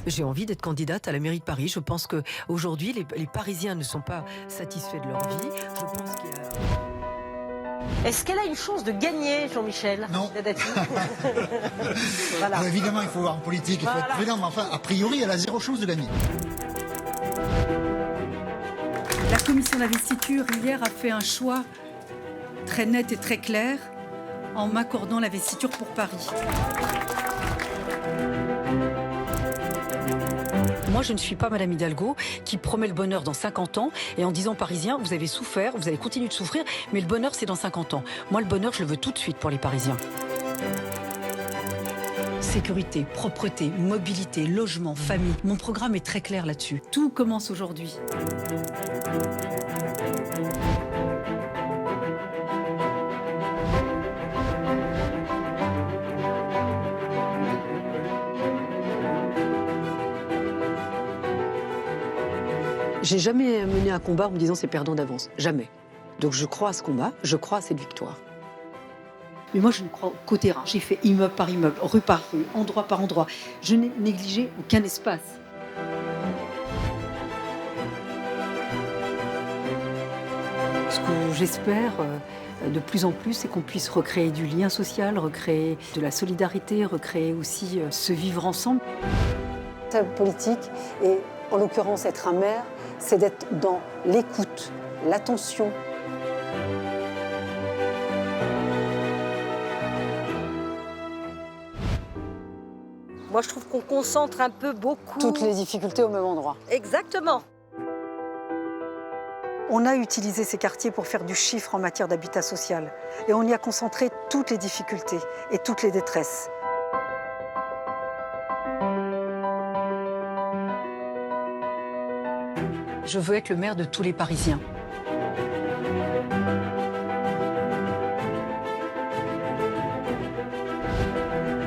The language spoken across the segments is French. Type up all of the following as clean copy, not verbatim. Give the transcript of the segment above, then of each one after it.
J'ai envie d'être candidate à la mairie de Paris. Je pense qu'aujourd'hui, les Parisiens ne sont pas satisfaits de leur vie. Je pense qu'il y a... Est-ce qu'elle a une chance de gagner, Jean-Michel Non. Voilà. Alors évidemment, il faut voir en politique, il faut être prudent, mais enfin, a priori, elle a zéro chance de gagner. La commission d'investiture, hier, a fait un choix très net et très clair en m'accordant l'investiture pour Paris. Moi, je ne suis pas Madame Hidalgo qui promet le bonheur dans 50 ans et en disant aux Parisiens, vous avez souffert, vous allez continuer de souffrir, mais le bonheur, c'est dans 50 ans. Moi, le bonheur, je le veux tout de suite pour les Parisiens. Sécurité, propreté, mobilité, logement, famille. Mon programme est très clair là-dessus. Tout commence aujourd'hui. J'ai jamais mené un combat en me disant c'est perdant d'avance. Jamais. Donc je crois à ce combat, je crois à cette victoire. Mais moi, je ne crois qu'au terrain. J'ai fait immeuble par immeuble, rue par rue, endroit par endroit. Je n'ai négligé aucun espace. Ce que j'espère de plus en plus, c'est qu'on puisse recréer du lien social, recréer de la solidarité, recréer aussi ce vivre ensemble. La politique, et en l'occurrence être un maire, c'est d'être dans l'écoute, l'attention. Moi, je trouve qu'on concentre un peu beaucoup. Toutes les difficultés au même endroit. Exactement. On a utilisé ces quartiers pour faire du chiffre en matière d'habitat social. Et on y a concentré toutes les difficultés et toutes les détresses. Je veux être le maire de tous les Parisiens.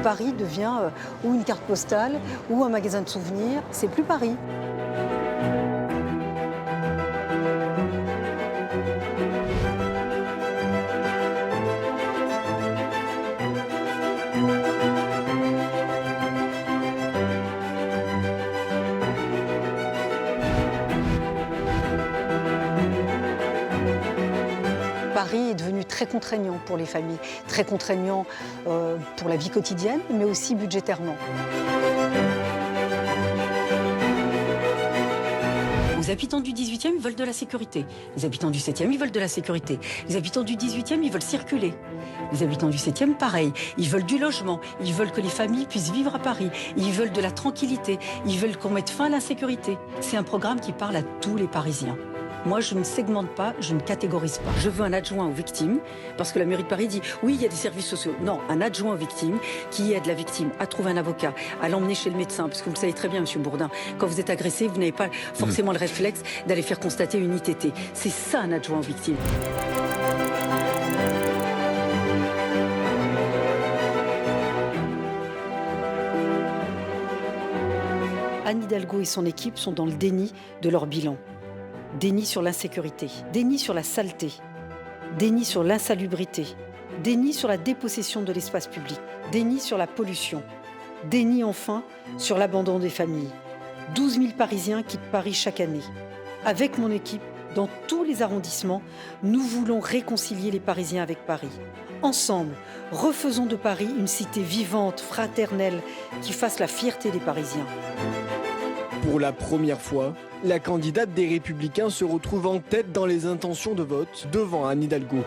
Paris devient ou une carte postale ou un magasin de souvenirs. C'est plus Paris. Paris est devenu très contraignant pour les familles, très contraignant pour la vie quotidienne, mais aussi budgétairement. Les habitants du 18e, ils veulent de la sécurité. Les habitants du 7e, ils veulent de la sécurité. Les habitants du 18e, ils veulent circuler. Les habitants du 7e, pareil. Ils veulent du logement. Ils veulent que les familles puissent vivre à Paris. Ils veulent de la tranquillité. Ils veulent qu'on mette fin à l'insécurité. C'est un programme qui parle à tous les Parisiens. Moi, je ne segmente pas, je ne catégorise pas. Je veux un adjoint aux victimes, parce que la mairie de Paris dit oui, il y a des services sociaux. Non, un adjoint aux victimes qui aide la victime à trouver un avocat, à l'emmener chez le médecin, parce que vous le savez très bien, Monsieur Bourdin, quand vous êtes agressé, vous n'avez pas forcément le réflexe d'aller faire constater une ITT. C'est ça un adjoint aux victimes. Anne Hidalgo et son équipe sont dans le déni de leur bilan. Déni sur l'insécurité, déni sur la saleté, déni sur l'insalubrité, déni sur la dépossession de l'espace public, déni sur la pollution, déni enfin sur l'abandon des familles. 12 000 Parisiens quittent Paris chaque année. Avec mon équipe, dans tous les arrondissements, nous voulons réconcilier les Parisiens avec Paris. Ensemble, refaisons de Paris une cité vivante, fraternelle, qui fasse la fierté des Parisiens. Pour la première fois, la candidate des Républicains se retrouve en tête dans les intentions de vote devant Anne Hidalgo.